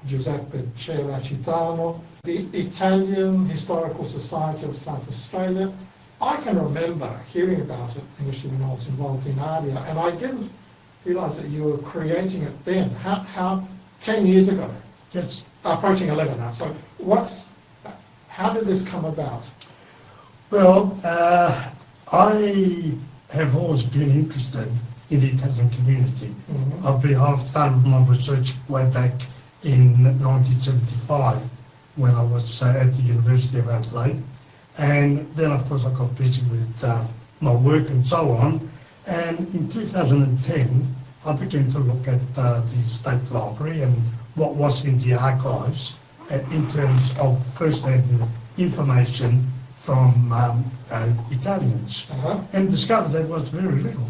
Giuseppe Geracitano, the Italian Historical Society of South Australia. I can remember hearing about it initially when I was involved in ARDIA, and I didn't realise that you were creating it then. How 10 years ago? Yes. Approaching 11 now. So how did this come about? Well, I have always been interested in the Italian community. Mm-hmm. I've started my research way back in 1975 when I was at the University of Adelaide. And then, of course, I got busy with my work and so on. And in 2010, I began to look at the State Library and what was in the archives in terms of first-hand information from Italians, and discovered there was very little.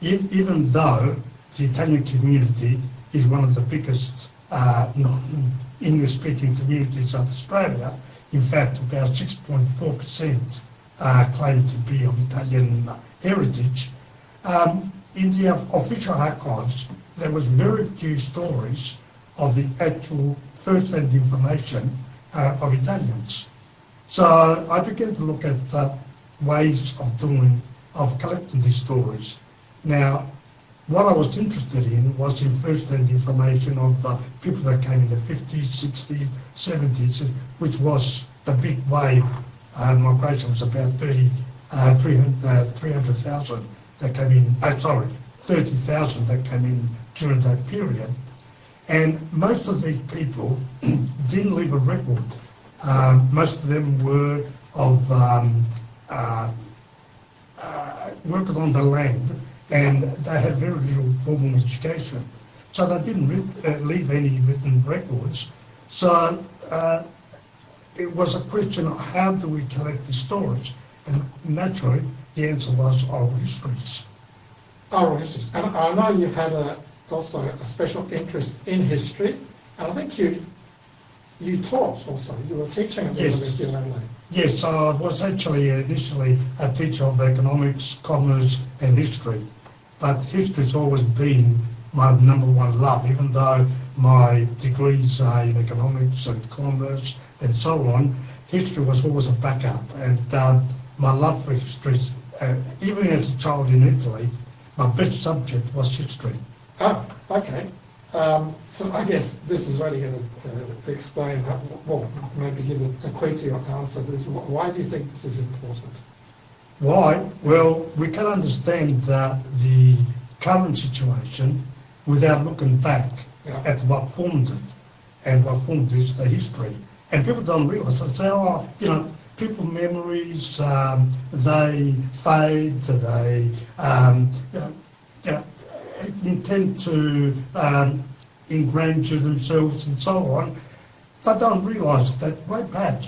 Even though the Italian community is one of the biggest non-English-speaking communities in South Australia, in fact, about 6.4% claim to be of Italian heritage. In the official archives, there was very few stories of the actual first-hand information of Italians. So I began to look at ways of collecting these stories. Now, what I was interested in was in first-hand information of people that came in the 50s, 60s, 70s, which was the big wave. Migration was about 300,000 that came in, 30,000 that came in during that period. And most of these people didn't leave a record. Most of them were of working on the land, and they had very little formal education. So they didn't leave any written records. So it was a question of how do we collect the stories? And naturally, the answer was oral histories. Oral histories. And I know you've had also a special interest in history, and I think you taught also. You were teaching at the University of Adelaide. Yes, I was actually initially a teacher of economics, commerce and history. But history's always been my number one love, even though my degrees are in economics and commerce and so on. History was always a backup, and my love for history, even as a child in Italy, my best subject was history. Oh, okay. So I guess this is really going to explain, maybe give a quick answer to this. Why do you think this is important? Why? Well, we can understand the current situation without looking back at what formed it, and what formed is the history. And people don't realise. They say, people memories, they fade, they intend to ingrain to themselves and so on. They don't realise that way back,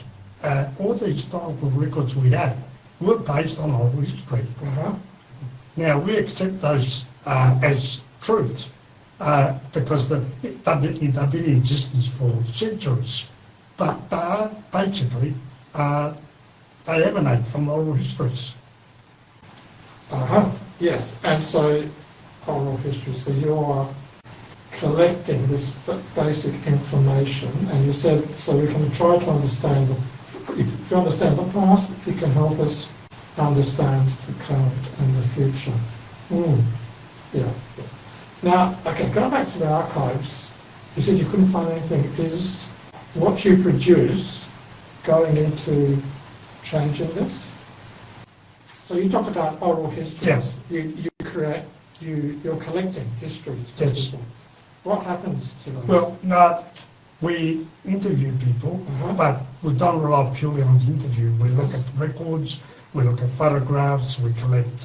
all the historical records we have were based on oral history. Now, we accept those as truth because they've been in existence for centuries. But basically, they emanate from oral histories. Yes, and so oral history, so you're collecting this basic information, and you said, so we can try to understand, if you understand the past, it can help us understand the current and the future. Now, okay, going back to the archives, you said you couldn't find anything. Is what you produce going into changing this? So you talked about oral histories. Yes. You're collecting histories. Yes. What happens to them? Well, no, we interview people, but we don't rely purely on the interview. We look at records, we look at photographs, we collect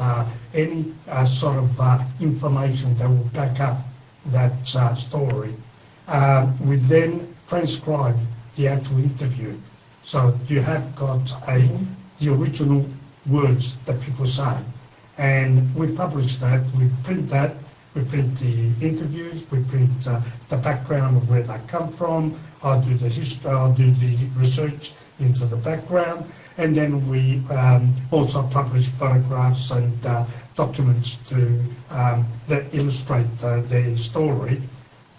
any sort of information that will back up that story. We then transcribe the actual interview. So you have got the original words that people say. And we publish that, we print that, we print the interviews, we print the background of where they come from. I do the history, I do the research into the background, and then we also publish photographs and documents that illustrate their story.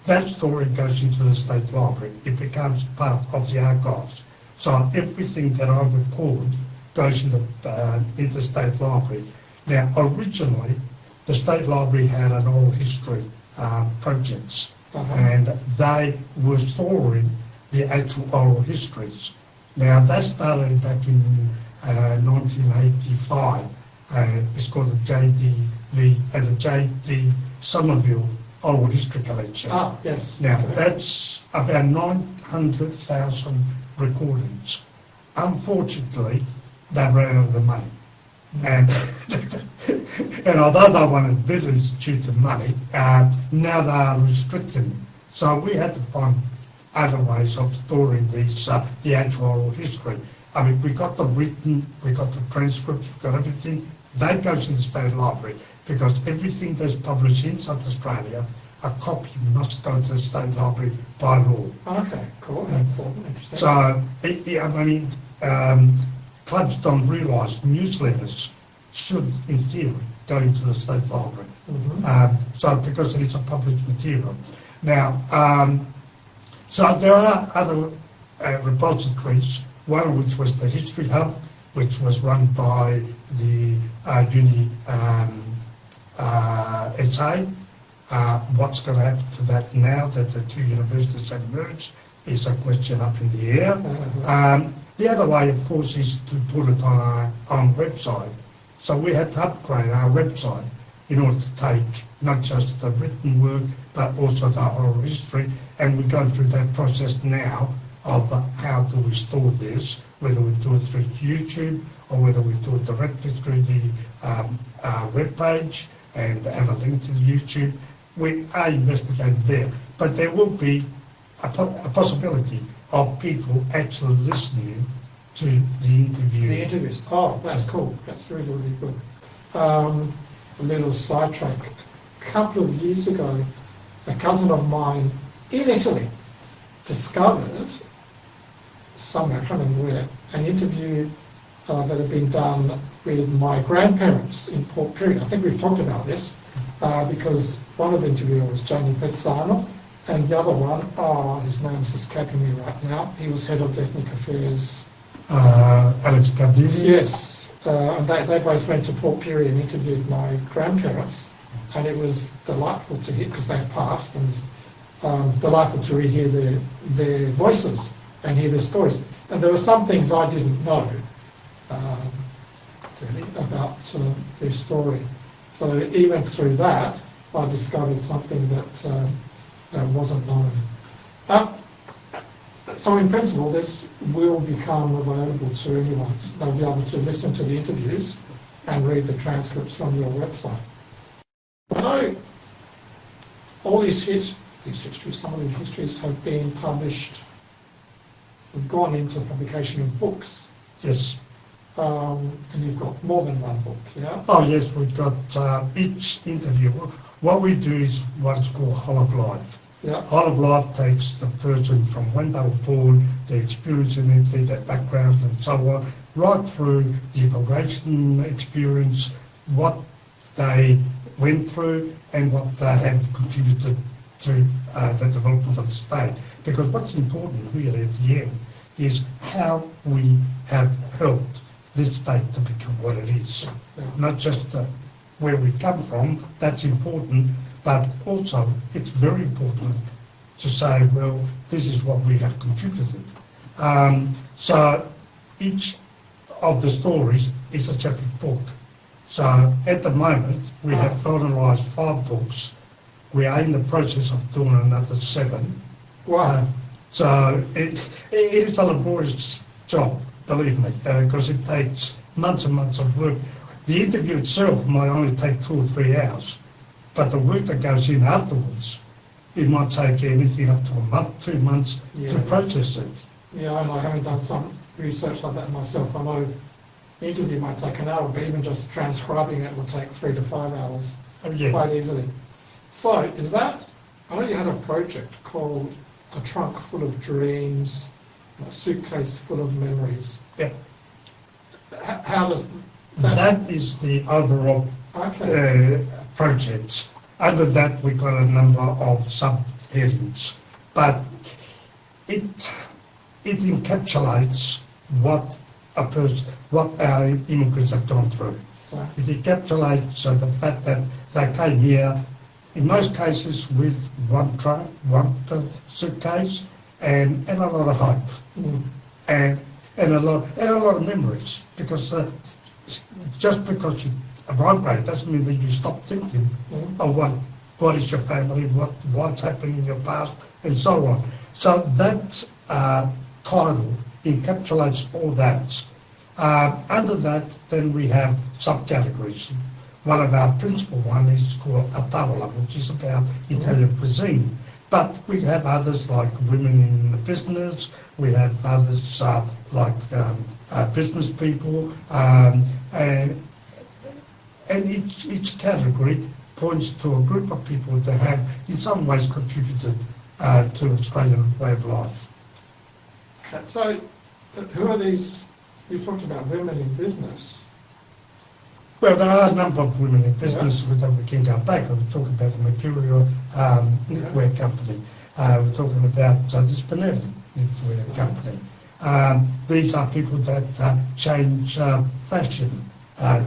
that story goes into the State Library. It becomes part of the archives. So everything that I record goes in the State Library. Now, originally, the State Library had an oral history projects, and they were storing the actual oral histories. Now, that started back in 1985. It's called the J.D. Somerville Oral History Collection. Ah, yes. Now, that's about 900,000 recordings. Unfortunately, they ran out of the money. And, and although they wanted to admit to money, now they are restricting. So we had to find other ways of storing these, the actual oral history. I mean, we got the written, we got the transcripts, we got everything. That goes in the State Library, because everything that's published in South Australia, a copy must go to the State Library by law. Okay, cool. Interesting. So, I mean, clubs don't realise newsletters should, in theory, go into the State Library. So, because it is a published material. Now, so there are other repositories, one of which was the History Hub, which was run by the SA. What's going to happen to that now that the two universities have merged is a question up in the air. The other way, of course, is to put it on our own website. So we had to upgrade our website in order to take not just the written work, but also the oral history. And we're going through that process now of how do we store this, whether we do it through YouTube or whether we do it directly through the web page and have a link to YouTube. We are investigating there. But there will be a possibility of people actually listening to the interview. The interviews. Oh, that's cool. That's really, really good. A little sidetrack. A couple of years ago, a cousin of mine in Italy discovered somewhere, I can't remember where, an interview that had been done with my grandparents in Port Pirie. I think we've talked about this because one of the interviewers was Gianni Pezzano, and the other one, his name is escaping me right now. He was head of ethnic affairs. Alex Cardini. Yes, and they both went to Port Pirie and interviewed my grandparents, and it was delightful to hear, because they've passed, and delightful to rehear their voices and hear their stories. And there were some things I didn't know really about their story. So even through that, I discovered something that wasn't known. So in principle, this will become available to anyone. They'll be able to listen to the interviews and read the transcripts from your website. I know all these histories, some of the histories have been published, have gone into publication of books. Yes. And you've got more than one book, yeah? Oh yes, we've got each interview. What we do is what is called Whole of Life. Yeah. Whole of Life takes the person from when they were born, their experience in Italy, their background and so on, right through the immigration experience, what they went through and what they have contributed to the development of the state. Because what's important really at the end is how we have helped this state to become what it is. Yeah. Not just where we come from, that's important, but also it's very important to say, well, this is what we have contributed. So each of the stories is a separate book. So at the moment, we have finalised 5 books. We are in the process of doing another 7. Wow. So it is a laborious job, believe me, because it takes months and months of work. The interview itself might only take 2 or 3 hours, but the work that goes in afterwards, it might take anything up to a month, 2 months to process it. Yeah, I know, having done some research like that myself, I know the interview might take an hour, but even just transcribing it will take 3 to 5 hours quite easily. So, is that, I know you had a project called A Trunk Full of Dreams, A Suitcase Full of Memories. Yeah. How does that is the overall project. Under that, we've got a number of headings, but it encapsulates what what our immigrants have gone through. Right. It encapsulates the fact that they came here, in most cases, with one trunk, one suitcase, and a lot of hope, and a lot of memories. Because just because you migrate doesn't mean that you stop thinking of what is your family, what's happened in your past, and so on. So that title encapsulates all that. Under that, then we have subcategories. One of our principal ones is called a tavola, which is about Italian cuisine. But we have others like women in business. We have others like business people, and each category points to a group of people that have, in some ways, contributed to Australian way of life. So, who are these? You talked about women in business. Well, there are a number of women in business that we can go back. We're talking about the Mercurio knitwear company. We're talking about the Spinelli knitwear company. These are people that change fashion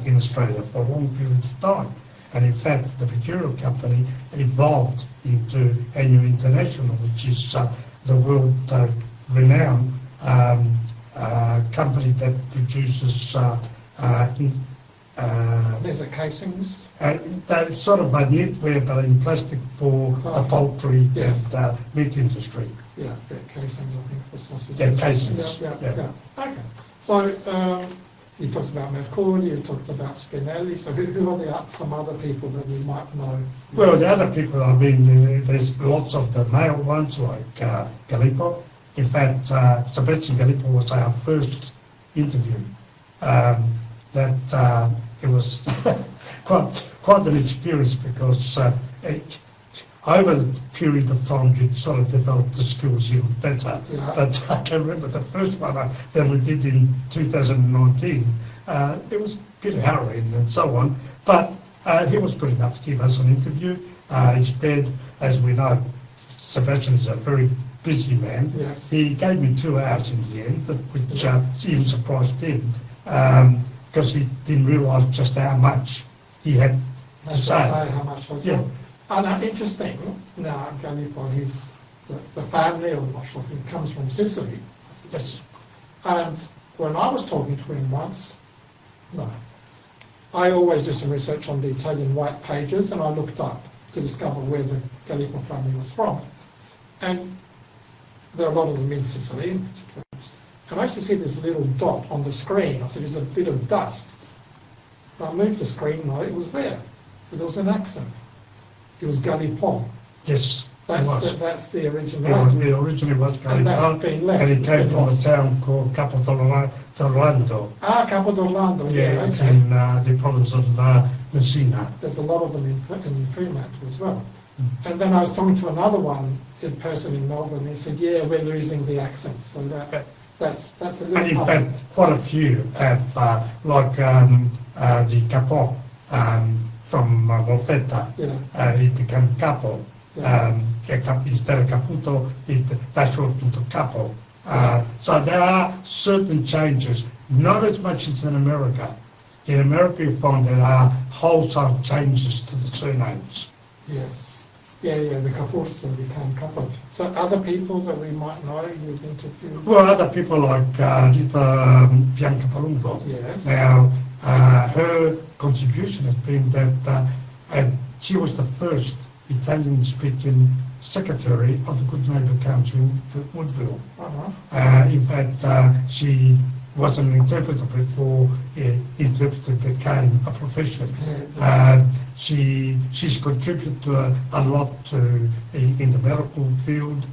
in Australia for long periods of time. And in fact, the Mercurio company evolved into Annual International, which is the world renowned company that produces There's the casings. they're sort of a knitwear, but in plastic for the poultry Yes. and meat industry. Yeah, casings, I think, for sausage. Yeah, casings. Yeah. Okay. So, you talked about Mercurio, you talked about Spinelli, so who are some other people that we might know? Well, the other people, I mean, there's lots of the male ones like Gallipo. In fact, Sebastian Gallipo was our first interview. It was quite an experience because over the period of time you sort of develop the skills even better. Yeah. But I can remember the first one that we did in 2019. It was a bit harrowing and so on, but he was good enough to give us an interview. Instead, as we know, Sebastian is a very busy man. Yes. He gave me 2 hours in the end, which even surprised him, because he didn't realise just how much he had to say. How much was Yeah. it? And interesting, now Gallipo, the family, I'm not sure if he comes from Sicily. Yes. And when I was talking to him once, I always do some research on the Italian white pages, and I looked up to discover where the Gallipo family was from. And there are a lot of them in Sicily in particular. And I used to see this little dot on the screen. I said, there's a bit of dust. And I moved the screen, it was there. So there was an accent. It was Gallipo. Yes, it was. That's the original name. It originally was And that's Gallipo, been left. and it came from a lost. town called Capodorlando. Capo d'Orlando, Yeah, it's okay. in the province of Messina. There's a lot of them in Fremantle as well. And then I was talking to another one in person in Melbourne, and he said, yeah, we're losing the accent. So that's a little And in hard. fact, quite a few have, like the Capo from Volfetta, it became Capo. Instead of Caputo, that shortened into Capo. So there are certain changes, not as much as in America. In America, you find there are wholesale changes to the surnames. Yes. Yeah, the Capurso became Capo. So other people that we might know you've interviewed? Well, other people like Rita Bianca Palumbo. Yes. Now, her contribution has been that she was the first Italian-speaking secretary of the Good Neighbour Council in Woodville. Uh-huh. In fact, she was an interpreter before interpreter became a profession. She's contributed a lot in the medical field,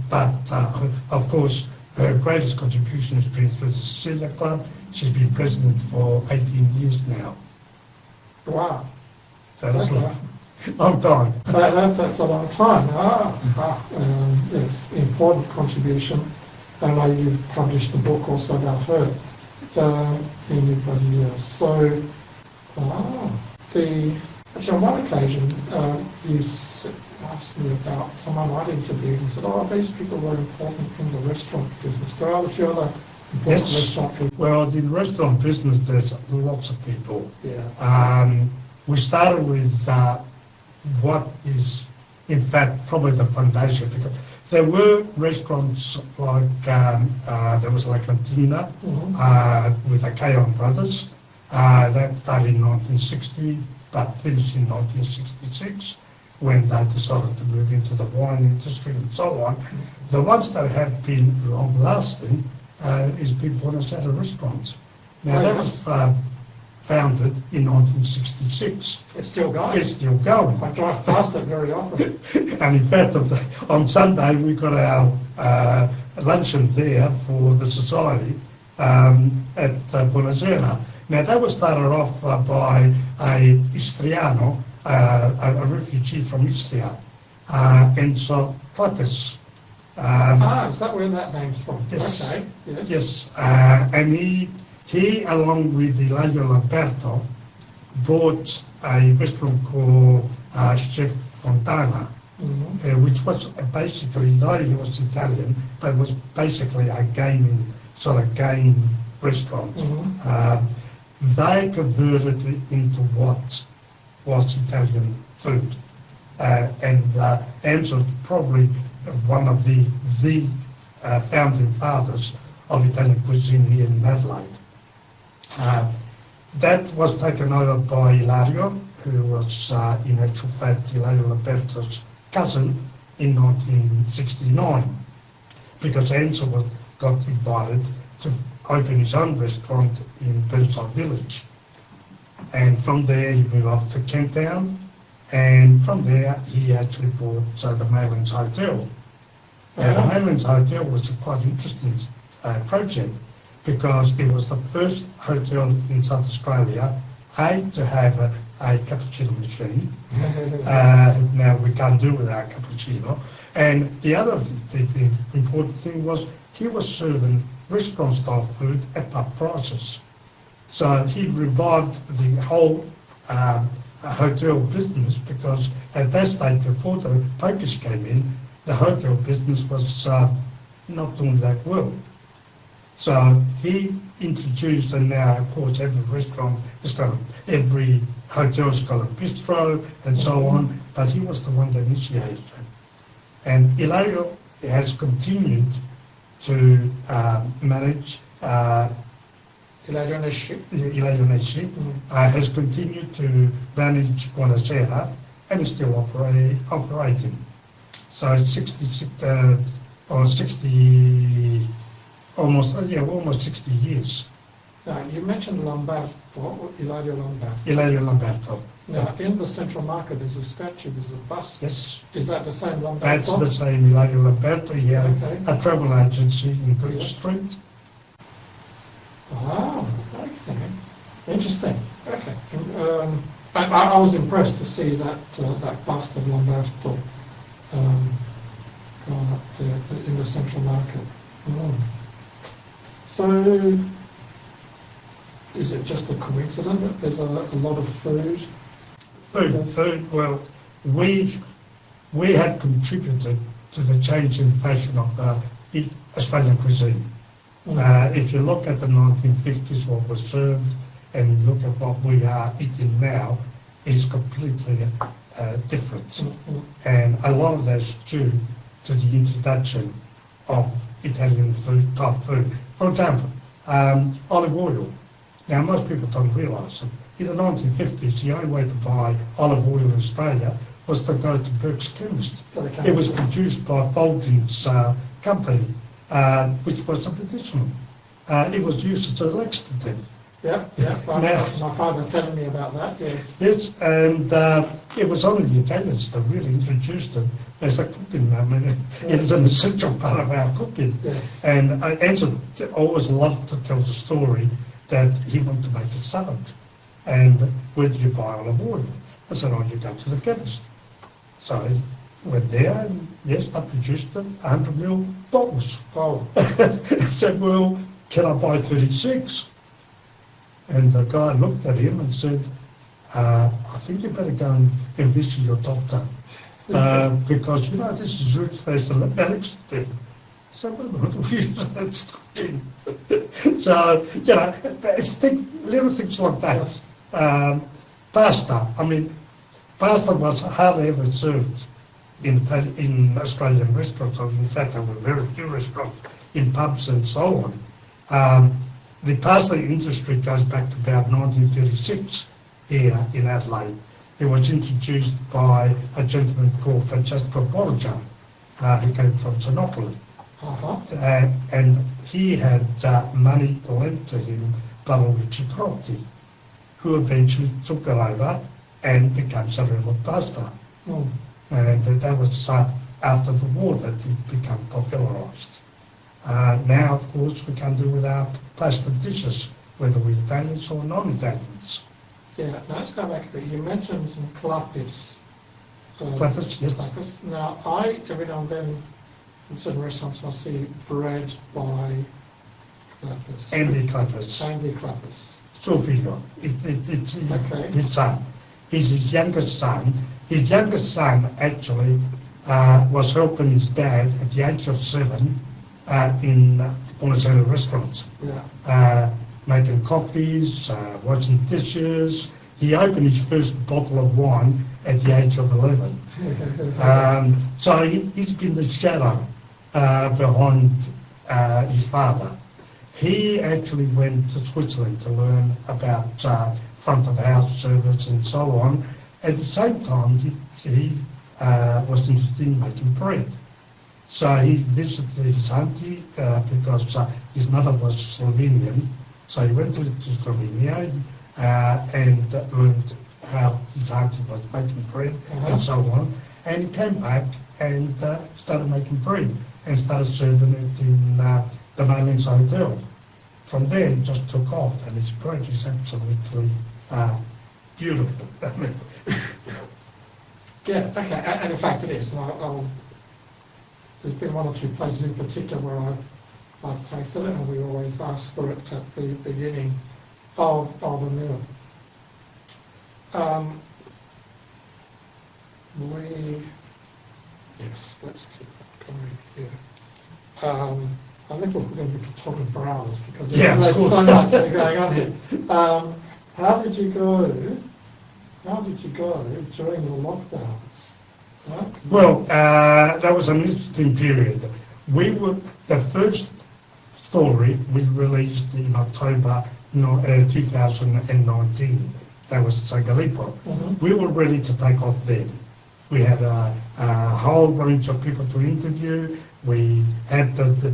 but of course her greatest contribution has been through the Sicilian Club. She's been president for 18 years now. Wow. So that's Okay. a long time. That's a long time. Yes, important contribution. I know you've published a book also about her. Anybody else? So, actually on one occasion, asked me about someone I'd interviewed and said, oh, these people were important in the restaurant business. There are a few other important restaurant people. Well, in restaurant business, there's lots of people. Yeah. We started with what is, in fact, probably the foundation, because there were restaurants like, there was La Cantina with the Cajon brothers. That started in 1960, but finished in 1966 when they decided to move into the wine industry and so on. The ones that have been long-lasting is Big Buenos Aires restaurants. Now, that was founded in 1966. It's still going. It's still going. I drive past it very often. And in fact, on Sunday, we got our luncheon there for the society at Buenos Aires. Now, that was started off by a Istriano, a refugee from Istria, Enzo Clapis. Is that where that name's from? Yes. Okay. Yes. Yes, and he, along with Ilario Lamberto, bought a restaurant called Chef Fontana, which was basically, though he was Italian, but was basically a game restaurant. They converted it into what was Italian food, and Enzo's probably one of the founding fathers of Italian cuisine here in Adelaide. That was taken over by Ilario, who was in actual fact Ilario Lamberto's cousin in 1969, because Enzo got invited to open his own restaurant in Burnside Village. And from there he moved off to Kent Town, and from there he actually bought the Maylands Hotel. Now, the Maylands Hotel was a quite interesting project, because it was the first hotel in South Australia, to have a cappuccino machine. Now we can't do without cappuccino. And the other important thing was he was serving restaurant-style food at pub prices. So he revived the whole hotel business, because at that stage, before the pokies came in, the hotel business was not doing that well. So he introduced, and now of course every restaurant has got, every hotel's got a bistro and so on, but he was the one that initiated it. And Ilario has continued to manage, Ilario Nesci has continued to manage Buenos Aires and is still operating. So 66 or 60, almost 60 years. Now, you mentioned Lamberto, Ilario Lamberto. Ilario Lamberto. Now, in the central market, there's a statue, there's a bust. Yes. Is that the same Lamberto? That's the same Ilario Lamberto. He had a travel agency in Bridge Street. Ah, okay. Interesting. Okay. I was impressed to see that that bust of Lamberto going up there in the central market. So, is it just a coincidence that there's a lot of food? Food. Well, we have contributed to the change in fashion of Australian cuisine. If you look at the 1950s, what was served, and look at what we are eating now, is completely different. And a lot of that's due to the introduction of Italian food, type food. For example, olive oil. Now, most people don't realise it. In the 1950s, the only way to buy olive oil in Australia was to go to Burke's Chemist. It was produced by Folding's company, which was a medicinal. It was used as a laxative. Yeah. My father telling me about that, yes. Yes, and it was only the Italians that really introduced it as a cooking. I mean, it is an essential part of our cooking. Yes. And Enzo always loved to tell the story that he wanted to make a salad. And where do you buy olive oil? I said, oh, you go to the chemist. So I went there, and yes, I produced 100 ml bottles. Oh. I said, well, can I buy 36? And the guy looked at him and said, I think you better go and visit your doctor. because, this is roots based on electricity. So, what do we use that talking? So, it's little things like that. Pasta, pasta was hardly ever served in Australian restaurants, or in fact there were very few restaurants in pubs and so on. The pasta industry goes back to about 1936 here in Adelaide. It was introduced by a gentleman called Francesco Borgia, who came from Sinopoli. And he had money lent to him by Luigi Crotti, who eventually took it over and became Salerno Pasta. And that was after the war that it became popularised. Now, of course, we can do without pasta dishes, whether we're Italians or non-Italians. Yeah, now let's go back a bit. You mentioned some clapis. Clapis, yes. Clapis. Now, every now and then, in certain restaurants, I see bread by clapis. Andy Clapis. Andy Clapis. Suo figlio. It's his son. He's his youngest son. His youngest son, actually, was helping his dad at the age of 7 in Buonasera restaurants. Yeah. Making coffees, washing dishes. He opened his first bottle of wine at the age of 11. So he's been the shadow behind his father. He actually went to Switzerland to learn about front of house service and so on. At the same time, he was interested in making bread. So he visited his auntie because his mother was Slovenian. So he went to Slovenia and learned how his auntie was making bread and so on. And he came back and started making bread and started serving it in the Marlins Hotel. From there, it just took off, and his bread is absolutely beautiful. Yeah, okay, and in fact it is. And there's been one or two places in particular where I've tasted it, and we always ask for it at the beginning of a meal. Yes, let's keep going here. I think we're going to be talking for hours because there's so much going on here. How did you go during the lockdowns? Right? Well, that was an interesting period. The first story we released in October 2019. That was Sagalipo. We were ready to take off then. We had a whole range of people to interview. We had the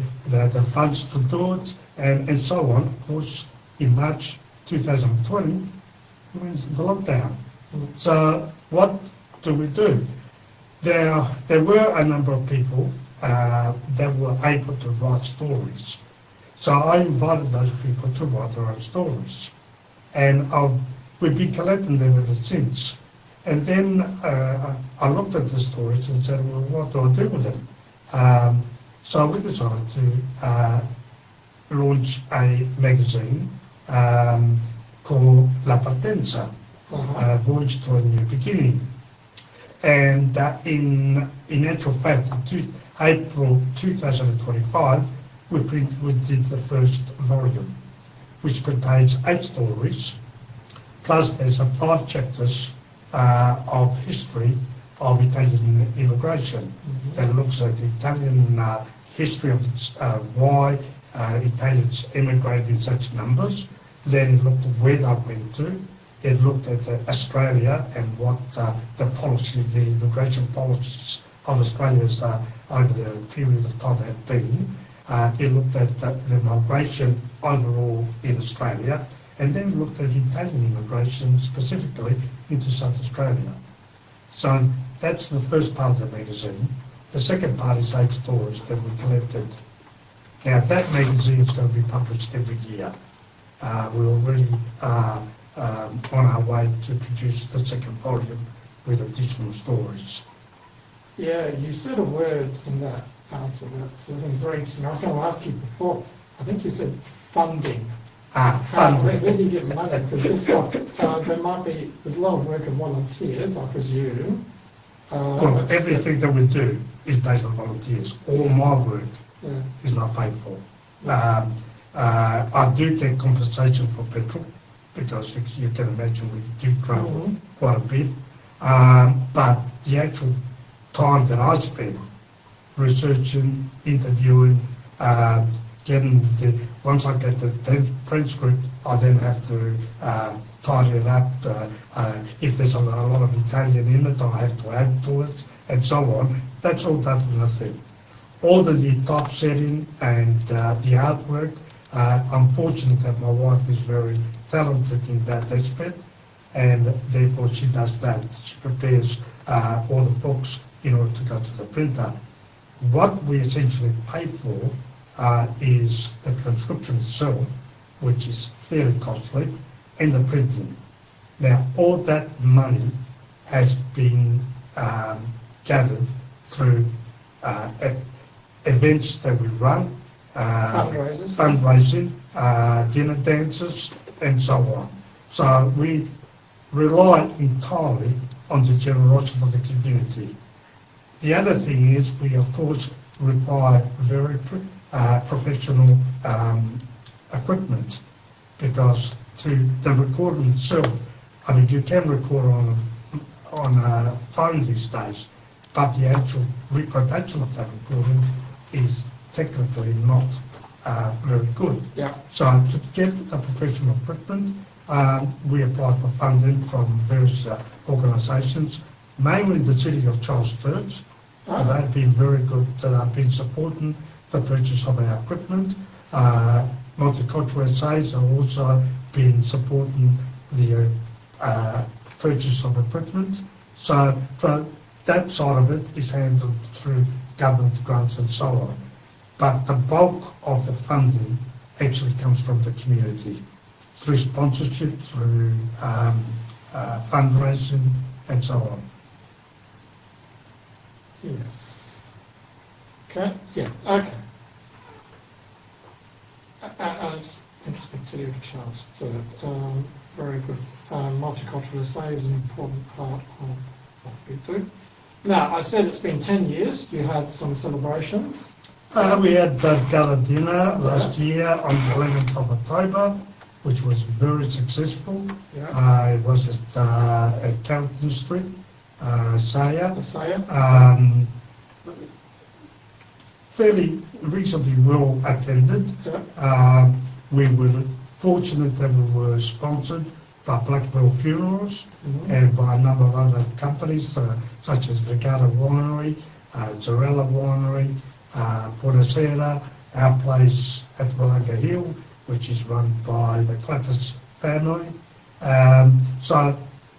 funds to do it, and so on. Of course, in March 2020, we went into lockdown. So what do? There were a number of people that were able to write stories. So I invited those people to write their own stories. And we've been collecting them ever since. And then I looked at the stories and said, well, what do I do with them? So we decided to launch a magazine called La Partenza, Voyage to a New Beginning. And in actual fact, in April 2025, we did the first volume, which contains 8 stories, plus there's 5 chapters of history of Italian immigration that looks at the Italian history of why Italians immigrated in such numbers. Then it looked at where they went to. It looked at Australia and what the immigration policies of Australia over the period of time had been. It looked at the migration overall in Australia, and then looked at Italian immigration specifically into South Australia. So that's the first part of the magazine. The second part is 8 stories that we collected. Now that magazine is going to be published every year. We're already on our way to produce the second volume with additional stories. Yeah, you said a word in that answer that I think is very interesting. I was going to ask you before, I think you said funding. Funding. Where do you get money? Because this stuff, there's a lot of work of volunteers, I presume. Well, everything that we do is based on volunteers. All my work Yeah. is not paid for. I do get compensation for petrol because you can imagine we do travel quite a bit. But the actual time that I spend researching, interviewing, once I get the transcript, I then have to tidy it up. If there's a lot of Italian in it, I have to add to it, and so on. That's all done for nothing. All the typesetting and the artwork, I'm fortunate that my wife is very talented in that aspect, and therefore she does that. She prepares all the books in order to go to the printer. What we essentially pay for is the transcription itself, which is fairly costly, and the printing. Now, all that money has been gathered through events that we run, fundraising, dinner dances, and so on. So we rely entirely on the generosity of the community. The other thing is we, of course, require very professional equipment, because to the recording itself, I mean, you can record on a phone these days, but the actual reproduction of that recording is technically not very good. Yeah. So to get the professional equipment, we apply for funding from various organisations, mainly the City of Charles Church. They've been very good. They've been supporting the purchase of our equipment. Multiculturalism has also been supporting the purchase of equipment. So for that side of it is handled through government grants and so on. But the bulk of the funding actually comes from the community, through sponsorship, through fundraising, and so on. Yes. Okay. Yeah. Okay. As interesting, City of Charles III. Very good. Multiculturalism is an important part of what we do. Now, I said it's been 10 years. You had some celebrations. We had the gala dinner last year on the 11th of October, which was very successful. Yeah. It was at Carrington Street, Saya. Fairly reasonably well attended. Yeah. We were fortunate that we were sponsored by Blackwell Funerals and by a number of other companies such as Regatta Winery, Zarella Winery, Buonasera, our place at Willunga Hill, which is run by the Clappers family. So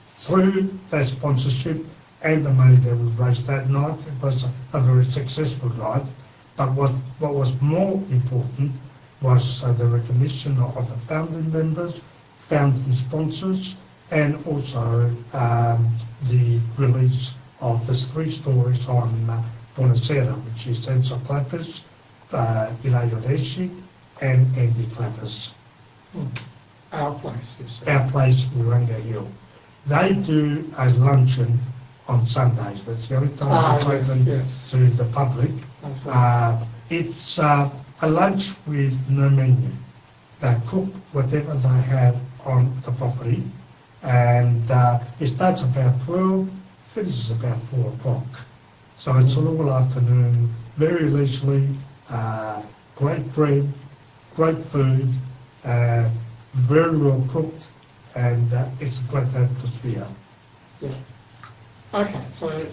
through their sponsorship and the money that we raised that night, it was a very successful night. But what was more important was the recognition of the founding members, founding sponsors, and also the release of the 3 stories on Buonasera, which is Enzo Clappers, Ilayo Resci, and Andy Clappers. Our place, you said. Our place, Willunga Hill. They do a luncheon on Sundays. That's the only time it's open to the public. It's a lunch with no menu. They cook whatever they have on the property, and it starts about 12, finishes about 4 o'clock. So it's an all afternoon, very leisurely, great bread, great food, very well cooked, and it's a great atmosphere. Yeah. Okay, so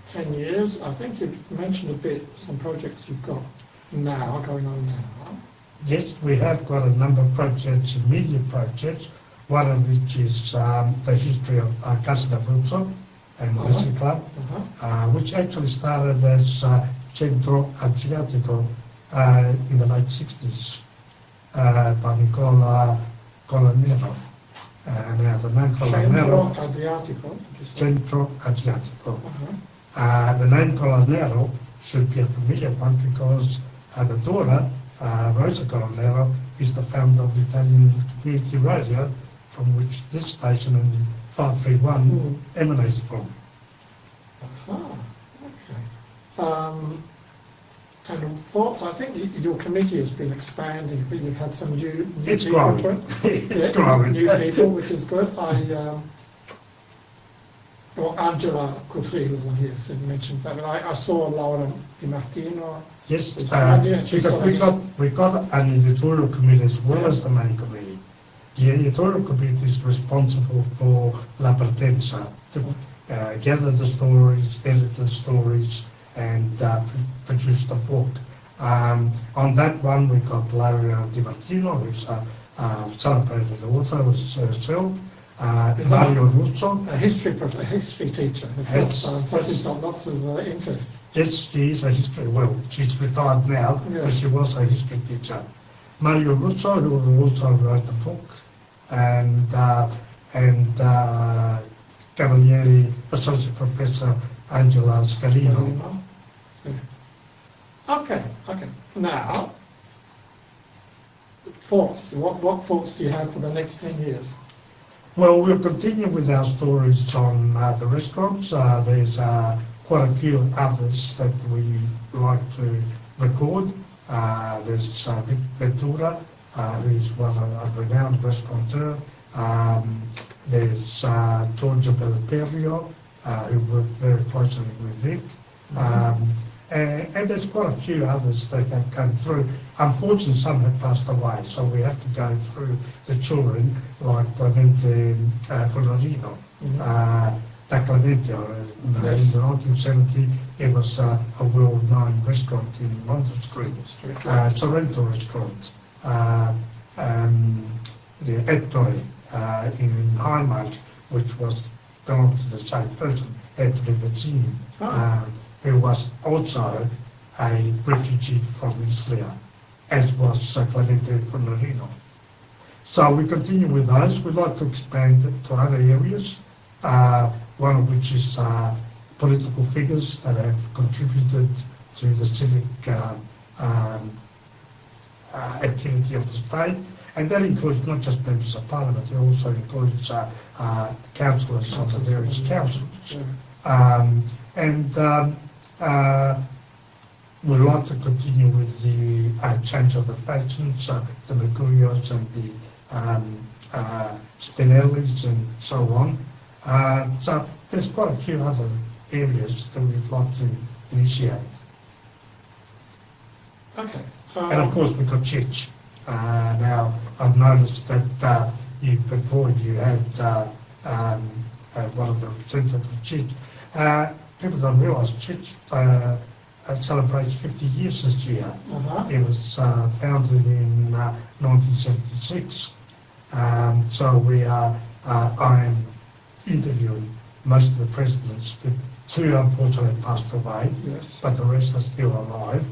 10 years. I think you've mentioned a bit some projects you've got now, going on now. Yes, we have got a number of projects, immediate projects, one of which is the history of Casa de Bruzzo and Music Club, which actually started as Centro Adriatico in the late 60s by Nicola Colonero. Now the name Colonero, Centro Adriatico. The name Colonero should be a familiar one because the daughter, Rosa Colonero, is the founder of Italian Community Radio, from which this station in 531 emanates from. Ah, okay. And thoughts, I think your committee has been expanding, but you've had some new It's people growing. to it. It's growing. New people, which is good. Well, Angela Coutry was on here, said mentioned that, but I saw Laura Di Martino. Yes, It's and she's because we got an editorial committee as well as the main committee. The editorial committee is responsible for La Pretensa, to gather the stories, edit the stories, and produce the book. On that one, we got Laura Di Martino, who's a celebrated author herself. Mario Russo. A history teacher. So she's got lots of interest. Yes, she is a history. Well, she's retired now, but she was a history teacher. Mario Russo, who also wrote the book, and Cavalieri, Associate Professor Angela Scarino. Okay. Now, thoughts. What thoughts do you have for the next 10 years? Well, we'll continue with our stories on the restaurants. There's quite a few others that we like to record. There's Vic Ventura, who's a renowned restaurateur. There's Giorgio Belperio, who worked very closely with Vic. And there's quite a few others that have come through. Unfortunately, some have passed away, so we have to go through the children, like Clemente Fullerino. Da Clemente, in the 1970, it was a well-known restaurant in Montfort Street, Sorrento restaurant. The Ettore in Highmark, which was belonged to the same person, Ettore Vezzini. Who was also a refugee from Istria, as was Clemente Fullerino. So we continue with those. We'd like to expand to other areas, one of which is political figures that have contributed to the civic activity of the state. And that includes not just members of parliament, it also includes councillors on the various councils. We'd like to continue with the change of the factions, the Mercurios and the Spinellis and so on. So there's quite a few other areas that we'd like to initiate. Okay. And of course we've got Chich. Now I've noticed that before you had one of the representatives of Chich. People don't realise Chich celebrates 50 years this year. It was founded in 1976. So I am interviewing most of the presidents. Two unfortunately passed away, but the rest are still alive.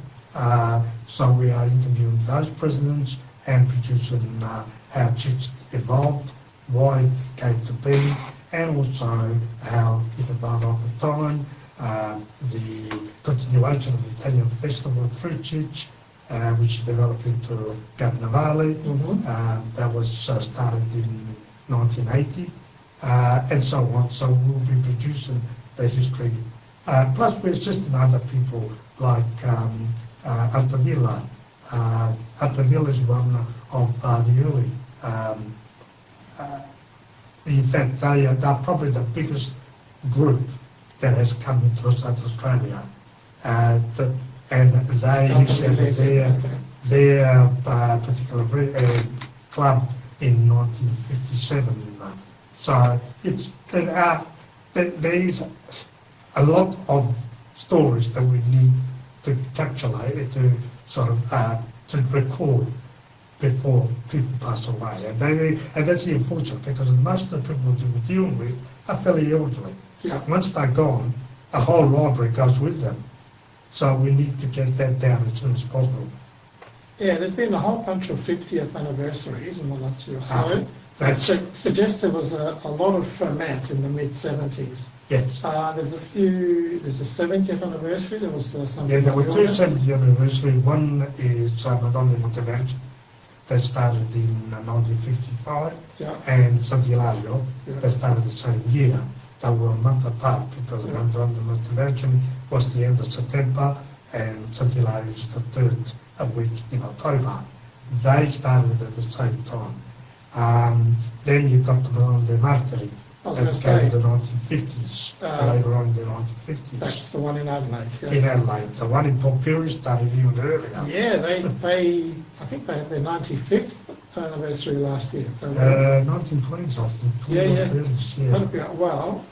So we are interviewing those presidents and producing how Chich evolved, why it came to be, and also how it evolved over time, the continuation of the Italian festival through Chich, which developed into Carnevale, that was started in 1980, and so on. So we'll be producing the history. Plus we're assisting other people like Altavilla. Altavilla is one of the early in fact, they are probably the biggest group that has come into South Australia. And they initiated their particular club in 1957. So there is a lot of stories that we need to capture, to sort of to record before people pass away. And that's unfortunate, because most of the people that we're dealing with are fairly elderly. Once they're gone, a whole library goes with them. So we need to get that down as soon as possible. Yeah, there's been a whole bunch of 50th anniversaries in the last year or so. That suggests there was a lot of ferment in the mid-70s. Yes. There's a 70th anniversary, there was something. Yeah, there were two 70th anniversaries. One is Madonna Intervention, that started in 1955, and Santiago, that started the same year. they were a month apart because the intervention was the end of September and St. Hilary's is the third week in October. They started at the same time. Then you got the Ballon de Martyrs. I was That going to came in say, the 1950s, later on in the 1950s. that's the one in Adelaide. Yes. In Adelaide. The one in Port Pirie started even earlier. Yeah, I think they had their 95th anniversary last year. So 1920s, I think. 20s, Yeah. 30s, yeah. that'd be, well,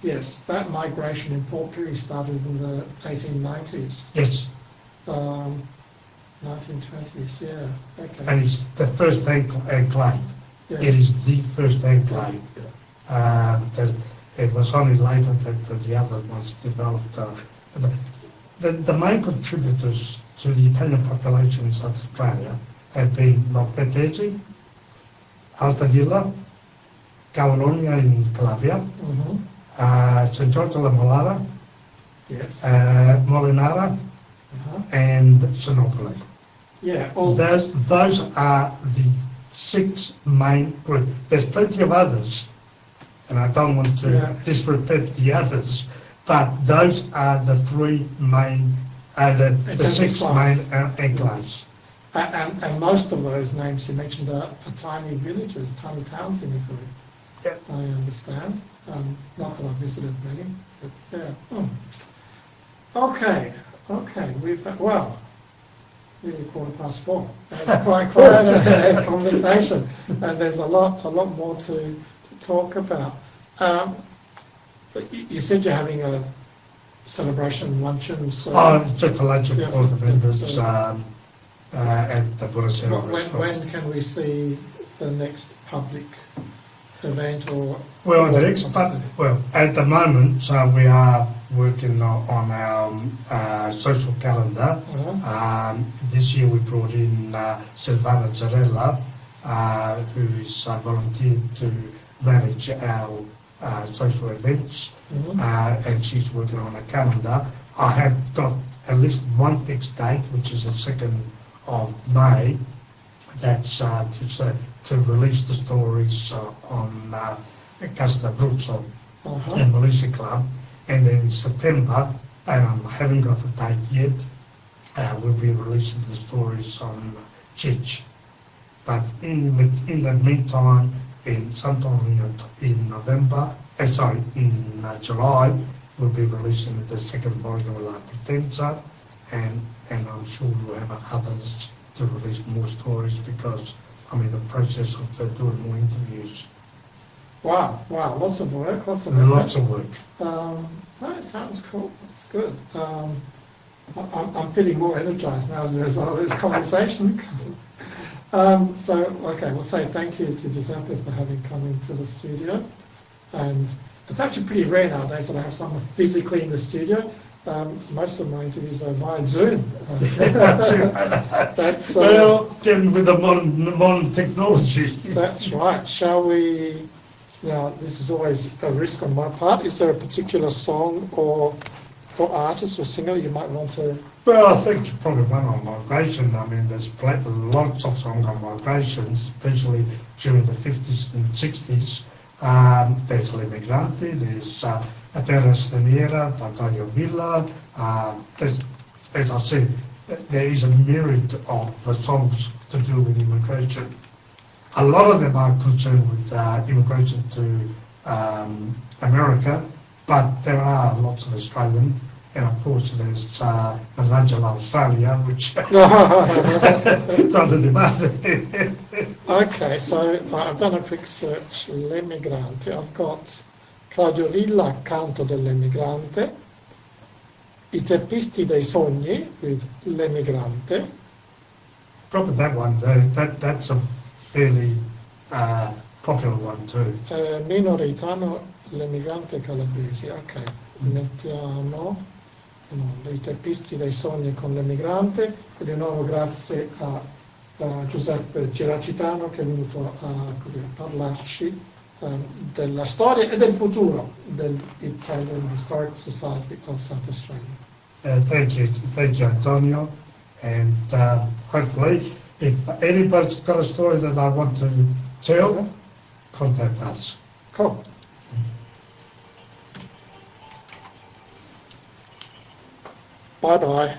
yes, that migration in Port Pirie started in the 1890s, Yes, 1920s, yeah, okay. and it's the first enclave. Yeah. It is the first enclave. It was only later that the other ones developed. The main contributors to the Italian population in South Australia have been Monfetesi, Altavilla, Cavalonia in Calabria, St. George la Molara, Yes. Molinara, Uh-huh. and Sinopoli. Yeah, all, Those are the 6 main groups. There's plenty of others, and I don't want to Yeah. disrespect the others, but those are the 3 main, the 6 main enclaves. and most of those names you mentioned are tiny villages, tiny towns in Italy. Yeah. I understand. Not that I've visited many, but yeah. Okay, we've, well, nearly 4:15. That's quite a conversation, and there's a lot more to talk about. But you said you're having a celebration luncheon, so It's just a luncheon Yeah. for the members at the Buracero when restaurant. can we see the next public event or? Well, at the moment, we are working on our social calendar. Uh-huh. This year we brought in Silvana Zarella, who's volunteered to manage our social events, and she's working on a calendar. I have got at least one fixed date, which is the 2nd of May. That's to release the stories on Casa d'Abruzzo Uh-huh. in Malaysia Club. And then in September, and I haven't got a date yet, we'll be releasing the stories on Chich. But in the meantime, sometime in November, in July, we'll be releasing the 2nd volume of La Pretenza, and I'm sure we'll have others to release more stories because I'm in the process of doing more interviews. Wow, lots of work, lots of Lots of work. That sounds cool. That's good. I'm feeling more energized now as a result of this conversation. We'll say thank you to Giuseppe for having come into the studio. And it's actually pretty rare nowadays that I have someone physically in the studio. Most of my interviews are via Zoom. That's, getting with the modern technology. That's right. Shall we? Now, this is always a risk on my part. Is there a particular song or artist or singer you might want to? Well, I think probably one on migration. I mean, there's lots of songs on migration, especially during the 50s and 60s. There's L'Emigrante, there's Terra Straniera, Battaglia Villa. As I said, there is a myriad of songs to do with immigration. A lot of them are concerned with immigration to America, but there are lots of Australian, and of course there's Managala Australia, which doesn't matter. Okay, so I've done a quick search. L'Emigrante. I've got Claudio Villa, Canto dell'Emigrante, I teppisti dei sogni with L'Emigrante. Probably that one. That's a fairly popular one too. Nino Reitano, L'Emigrante Calabresi. Ok, mettiamo I teppisti dei sogni con L'Emigrante. E di nuovo grazie a Giuseppe Geracitano che è venuto a parlarci della storia e del futuro dell'Italian Historical Society of South Australia. Thank you, Antonio. And hopefully, if anybody's got a story that I want to tell, contact us. Cool. Bye bye.